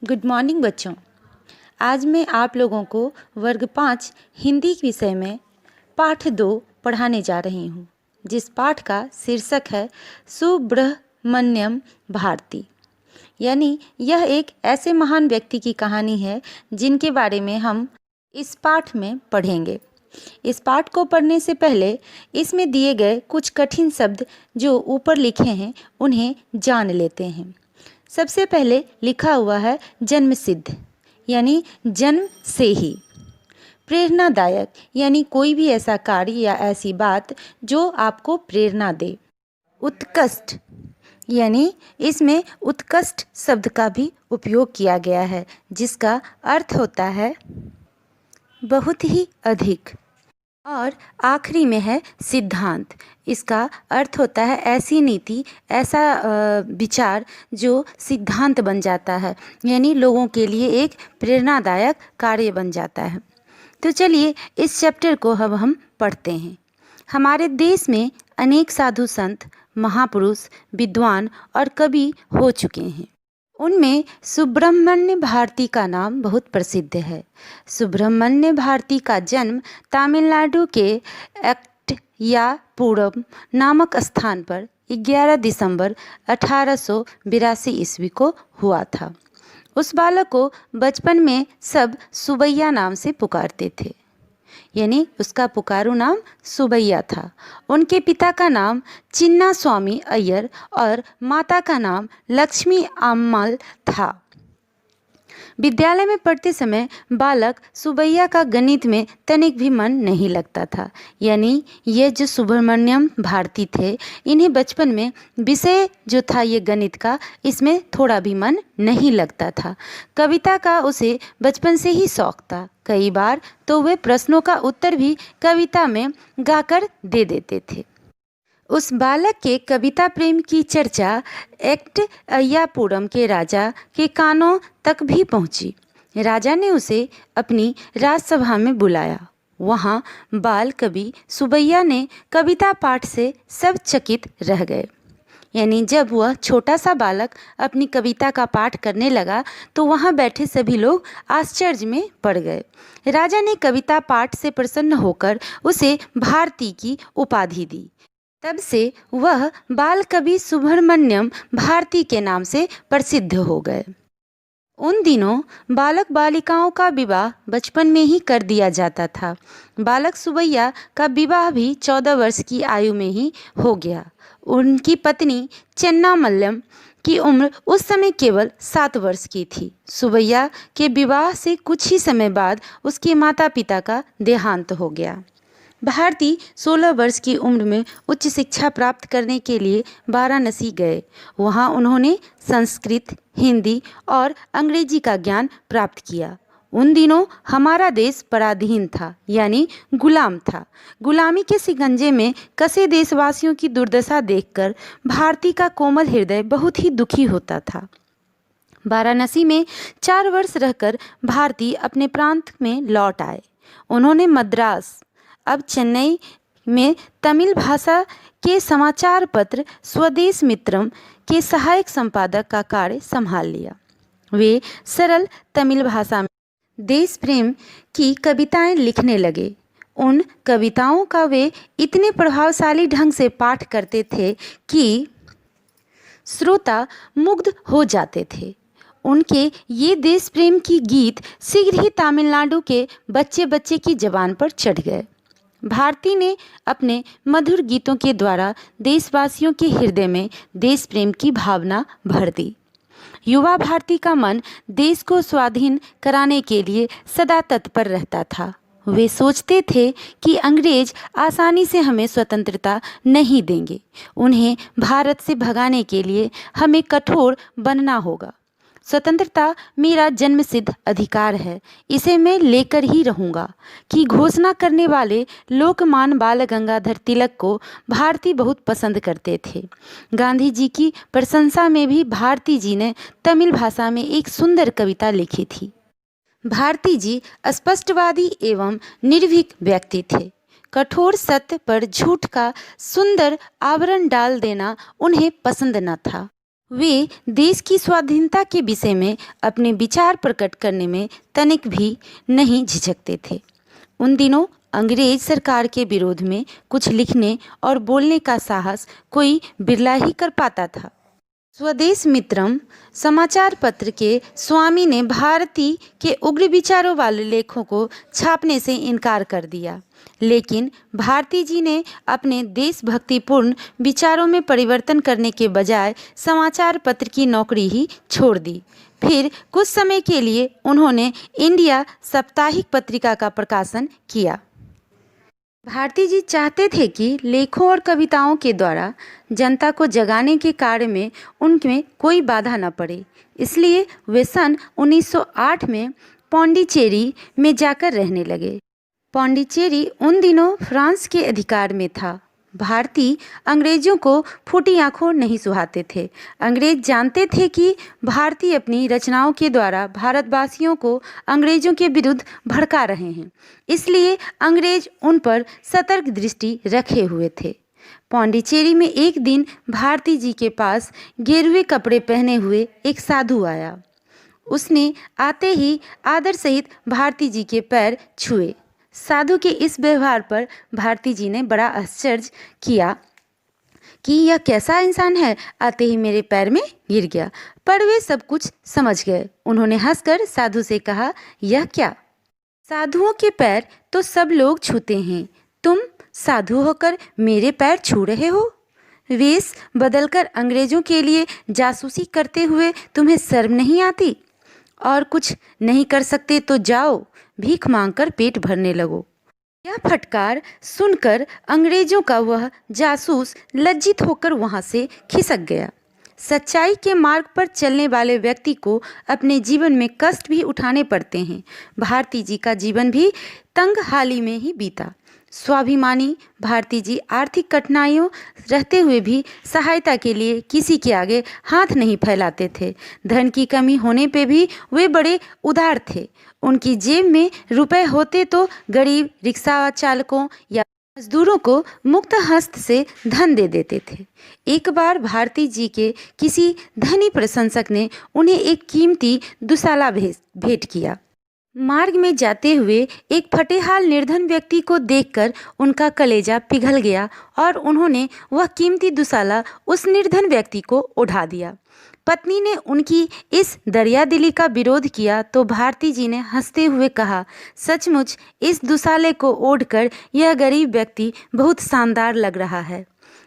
Good morning बच्चों। आज मैं आप लोगों को वर्ग 5 हिंदी विषय में पाठ 2 पढ़ाने जा रही हूँ, जिस पाठ का शीर्षक है सुब्रह्मण्यम भारती। यानी यह एक ऐसे महान व्यक्ति की कहानी है जिनके बारे में हम इस पाठ में पढ़ेंगे। इस पाठ को पढ़ने से पहले इसमें दिए गए कुछ कठिन शब्द जो ऊपर लिखे हैं उन्हें जान लेते हैं। सबसे पहले लिखा हुआ है जन्म सिद्ध, यानी जन्म से ही। प्रेरणादायक, यानी कोई भी ऐसा कार्य या ऐसी बात जो आपको प्रेरणा दे। उत्कृष्ट, यानी इसमें उत्कृष्ट शब्द का भी उपयोग किया गया है, जिसका अर्थ होता है बहुत ही अधिक। और आखिरी में है सिद्धांत। इसका अर्थ होता है ऐसी नीति, ऐसा विचार जो सिद्धांत बन जाता है, यानी लोगों के लिए एक प्रेरणादायक कार्य बन जाता है। तो चलिए इस चैप्टर को अब हम पढ़ते हैं। हमारे देश में अनेक साधु संत, महापुरुष, विद्वान और कवि हो चुके हैं। उनमें सुब्रह्मण्य भारती का नाम बहुत प्रसिद्ध है। सुब्रह्मण्य भारती का जन्म तमिलनाडु के एट्टायापुरम नामक स्थान पर 11 दिसंबर 1882 ईस्वी को हुआ था। उस बालक को बचपन में सब सुबैया नाम से पुकारते थे, यानी उसका पुकारू नाम सुबैया था। उनके पिता का नाम चिन्ना स्वामी अय्यर और माता का नाम लक्ष्मी अम्मल था। विद्यालय में पढ़ते समय बालक सुबैया का गणित में तनिक भी मन नहीं लगता था। यानी ये जो सुब्रह्मण्यम भारती थे, इन्हें बचपन में विषय जो था ये गणित का, इसमें थोड़ा भी मन नहीं लगता था। कविता का उसे बचपन से ही शौक था। कई बार तो वे प्रश्नों का उत्तर भी कविता में गाकर दे देते थे। उस बालक के कविता प्रेम की चर्चा एट्टायापुरम के राजा के कानों तक भी पहुंची। राजा ने उसे अपनी राजसभा में बुलाया। वहां बाल कवि सुबैया ने कविता पाठ से सब चकित रह गए। यानी जब वह छोटा सा बालक अपनी कविता का पाठ करने लगा तो वहां बैठे सभी लोग आश्चर्य में पड़ गए। राजा ने कविता पाठ से प्रसन्न होकर उसे भारती की उपाधि दी। तब से वह बाल कवि सुब्रह्मण्यम भारती के नाम से प्रसिद्ध हो गए। उन दिनों बालक बालिकाओं का विवाह बचपन में ही कर दिया जाता था। बालक सुबैया का विवाह भी 14 वर्ष की आयु में ही हो गया। उनकी पत्नी चेन्नामल्लम की उम्र उस समय केवल 7 वर्ष की थी। सुबैया के विवाह से कुछ ही समय बाद उसके माता पिता का देहांत हो गया। भारती 16 वर्ष की उम्र में उच्च शिक्षा प्राप्त करने के लिए वाराणसी गए। वहां उन्होंने संस्कृत, हिंदी और अंग्रेजी का ज्ञान प्राप्त किया। उन दिनों हमारा देश पराधीन था, यानी गुलाम था। गुलामी के शिकंजे में कसे देशवासियों की दुर्दशा देखकर भारती का कोमल हृदय बहुत ही दुखी होता था। वाराणसी में 4 वर्ष रहकर भारती अपने प्रांत में लौट आए। उन्होंने मद्रास, अब चेन्नई में तमिल भाषा के समाचार पत्र स्वदेश मित्रम के सहायक संपादक का कार्य संभाल लिया। वे सरल तमिल भाषा में देश प्रेम की कविताएं लिखने लगे। उन कविताओं का वे इतने प्रभावशाली ढंग से पाठ करते थे कि श्रोता मुग्ध हो जाते थे। उनके ये देश प्रेम की गीत शीघ्र ही तमिलनाडु के बच्चे बच्चे की जबान पर चढ़ गए। भारती ने अपने मधुर गीतों के द्वारा देशवासियों के हृदय में देश प्रेम की भावना भर दी। युवा भारती का मन देश को स्वाधीन कराने के लिए सदा तत्पर रहता था। वे सोचते थे कि अंग्रेज आसानी से हमें स्वतंत्रता नहीं देंगे। उन्हें भारत से भगाने के लिए हमें कठोर बनना होगा। स्वतंत्रता मेरा जन्मसिद्ध अधिकार है, इसे मैं लेकर ही रहूँगा की घोषणा करने वाले लोकमान्य बाल गंगाधर तिलक को भारती बहुत पसंद करते थे। गांधी जी की प्रशंसा में भी भारती जी ने तमिल भाषा में एक सुंदर कविता लिखी थी। भारती जी स्पष्टवादी एवं निर्भीक व्यक्ति थे। कठोर सत्य पर झूठ का सुंदर आवरण डाल देना उन्हें पसंद न था। वे देश की स्वाधीनता के विषय में अपने विचार प्रकट करने में तनिक भी नहीं झिझकते थे। उन दिनों अंग्रेज सरकार के विरोध में कुछ लिखने और बोलने का साहस कोई बिरला ही कर पाता था। स्वदेश मित्रम समाचार पत्र के स्वामी ने भारती के उग्र विचारों वाले लेखों को छापने से इनकार कर दिया, लेकिन भारती जी ने अपने देशभक्तिपूर्ण विचारों में परिवर्तन करने के बजाय समाचार पत्र की नौकरी ही छोड़ दी। फिर कुछ समय के लिए उन्होंने इंडिया साप्ताहिक पत्रिका का प्रकाशन किया। भारती जी चाहते थे कि लेखों और कविताओं के द्वारा जनता को जगाने के कार्य में उनमें कोई बाधा न पड़े, इसलिए वे सन 1908 में पौंडीचेरी में जाकर रहने लगे। पौंडीचेरी उन दिनों फ्रांस के अधिकार में था। भारती अंग्रेजों को फूटी आंखों नहीं सुहाते थे। अंग्रेज जानते थे कि भारती अपनी रचनाओं के द्वारा भारतवासियों को अंग्रेजों के विरुद्ध भड़का रहे हैं, इसलिए अंग्रेज उन पर सतर्क दृष्टि रखे हुए थे। पौंडीचेरी में एक दिन भारती जी के पास गेरुए कपड़े पहने हुए एक साधु आया। उसने आते ही आदर सहित भारती जी के पैर छुए। साधु के इस व्यवहार पर भारती जी ने बड़ा आश्चर्य किया कि यह कैसा इंसान है, आते ही मेरे पैर में गिर गया। पर वे सब कुछ समझ गए। उन्होंने हंसकर साधु से कहा, यह क्या? साधुओं के पैर तो सब लोग छूते हैं, तुम साधु होकर मेरे पैर छू रहे हो? वेश बदलकर अंग्रेजों के लिए जासूसी करते हुए तुम्हें शर्म नहीं आती? और कुछ नहीं कर सकते तो जाओ, भीख मांगकर पेट भरने लगो। यह फटकार सुनकर अंग्रेजों का वह जासूस लज्जित होकर वहां से खिसक गया। सच्चाई के मार्ग पर चलने वाले व्यक्ति को अपने जीवन में कष्ट भी उठाने पड़ते हैं। भारती जी का जीवन भी तंगहाली में ही बीता। स्वाभिमानी भारती जी आर्थिक कठिनाइयों रहते हुए भी सहायता के लिए किसी के आगे हाथ नहीं फैलाते थे। धन की कमी होने पे भी वे बड़े उदार थे। उनकी जेब में रुपए होते तो गरीब रिक्शा चालकों या मजदूरों को मुक्त हस्त से धन दे देते थे। एक बार भारती जी के किसी धनी प्रशंसक ने उन्हें एक कीमती दुसाला भेंट किया। मार्ग में जाते हुए एक फटेहाल निर्धन व्यक्ति को देखकर उनका कलेजा पिघल गया और उन्होंने वह कीमती दुसाला उस निर्धन व्यक्ति को उठा दिया। पत्नी ने उनकी इस दरियादिली का विरोध किया तो भारती जी ने हंसते हुए कहा, सचमुच इस दुसाले को ओढ़कर यह गरीब व्यक्ति बहुत शानदार लग रहा है।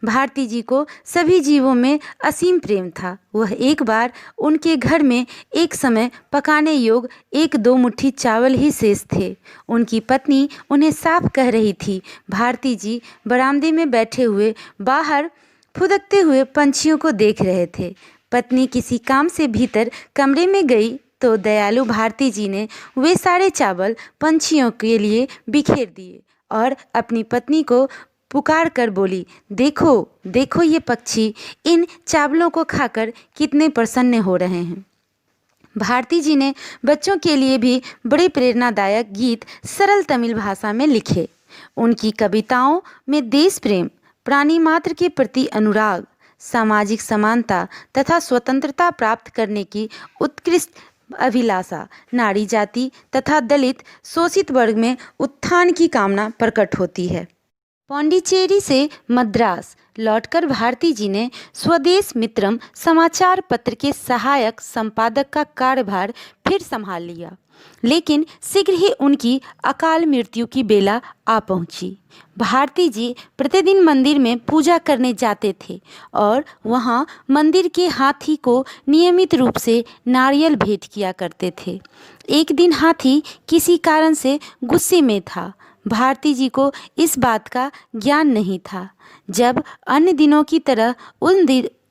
भारती जी को सभी जीवों में असीम प्रेम था। वह एक बार उनके घर में एक समय पकाने योग्य 1-2 मुट्ठी चावल ही शेष थे। उनकी पत्नी उन्हें साफ कह रही थी। भारती जी बरामदे में बैठे हुए बाहर फुदकते हुए पंछियों को देख रहे थे। पत्नी किसी काम से भीतर कमरे में गई तो दयालु भारती जी ने वे सारे चावल पंछियों के लिए बिखेर दिए और अपनी पत्नी को पुकार कर बोली, देखो देखो ये पक्षी इन चावलों को खाकर कितने प्रसन्न हो रहे हैं। भारती जी ने बच्चों के लिए भी बड़े प्रेरणादायक गीत सरल तमिल भाषा में लिखे। उनकी कविताओं में देश प्रेम, प्राणी मात्र के प्रति अनुराग, सामाजिक समानता तथा स्वतंत्रता प्राप्त करने की उत्कृष्ट अभिलाषा, नारी जाति तथा दलित शोषित वर्ग में उत्थान की कामना प्रकट होती है। पौंडीचेरी से मद्रास लौटकर भारती जी ने स्वदेश मित्रम समाचार पत्र के सहायक संपादक का कार्यभार फिर संभाल लिया, लेकिन शीघ्र ही उनकी अकाल मृत्यु की बेला आ पहुंची। भारती जी प्रतिदिन मंदिर में पूजा करने जाते थे और वहां मंदिर के हाथी को नियमित रूप से नारियल भेंट किया करते थे। एक दिन हाथी किसी कारण से गुस्से में था। भारती जी को इस बात का ज्ञान नहीं था। जब अन्य दिनों की तरह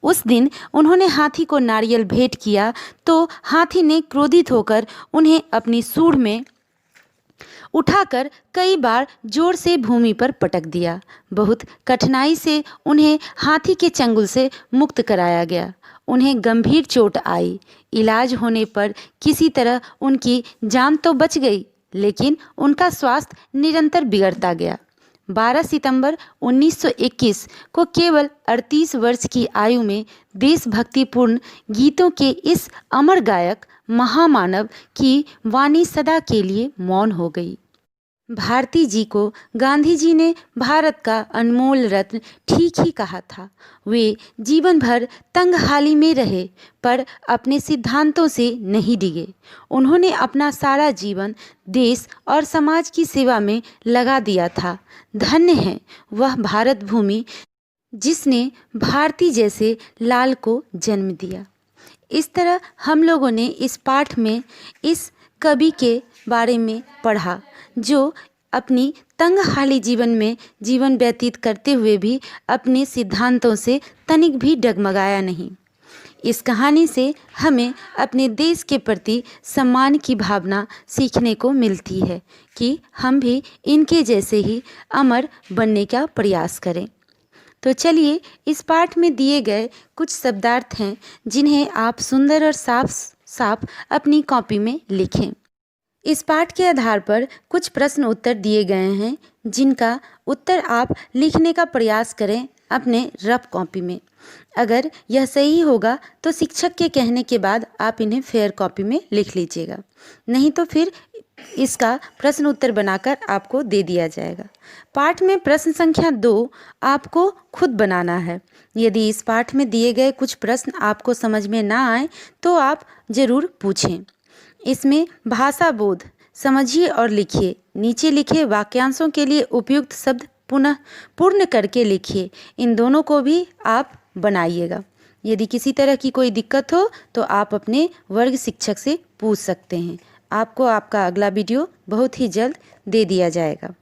उस दिन उन्होंने हाथी को नारियल भेंट किया तो हाथी ने क्रोधित होकर उन्हें अपनी सूंड में उठाकर कई बार जोर से भूमि पर पटक दिया। बहुत कठिनाई से उन्हें हाथी के चंगुल से मुक्त कराया गया। उन्हें गंभीर चोट आई। इलाज होने पर किसी तरह उनकी जान तो बच गई, लेकिन उनका स्वास्थ्य निरंतर बिगड़ता गया। 12 सितंबर 1921 को केवल 38 वर्ष की आयु में देशभक्तिपूर्ण गीतों के इस अमर गायक महामानव की वाणी सदा के लिए मौन हो गई। भारती जी को गांधी जी ने भारत का अनमोल रत्न ठीक ही कहा था। वे जीवन भर तंगहाली में रहे पर अपने सिद्धांतों से नहीं डिगे। उन्होंने अपना सारा जीवन देश और समाज की सेवा में लगा दिया था। धन्य है वह भारत भूमि जिसने भारती जैसे लाल को जन्म दिया। इस तरह हम लोगों ने इस पाठ में इस कवि के बारे में पढ़ा जो अपनी तंगहाली जीवन में जीवन व्यतीत करते हुए भी अपने सिद्धांतों से तनिक भी डगमगाया नहीं। इस कहानी से हमें अपने देश के प्रति सम्मान की भावना सीखने को मिलती है कि हम भी इनके जैसे ही अमर बनने का प्रयास करें। तो चलिए इस पाठ में दिए गए कुछ शब्दार्थ हैं जिन्हें आप सुंदर और साफ अपनी कॉपी में लिखें। इस पाठ के आधार पर कुछ प्रश्न उत्तर दिए गए हैं जिनका उत्तर आप लिखने का प्रयास करें अपने रफ कॉपी में। अगर यह सही होगा तो शिक्षक के कहने के बाद आप इन्हें फेयर कॉपी में लिख लीजिएगा, नहीं तो फिर इसका प्रश्न उत्तर बनाकर आपको दे दिया जाएगा। पाठ में प्रश्न संख्या 2 आपको खुद बनाना है। यदि इस पाठ में दिए गए कुछ प्रश्न आपको समझ में ना आए तो आप ज़रूर पूछें। इसमें भाषा बोध समझिए और लिखिए। नीचे लिखे वाक्यांशों के लिए उपयुक्त शब्द पुनः पूर्ण करके लिखिए। इन दोनों को भी आप बनाइएगा। यदि किसी तरह की कोई दिक्कत हो तो आप अपने वर्ग शिक्षक से पूछ सकते हैं। आपको आपका अगला वीडियो बहुत ही जल्द दे दिया जाएगा।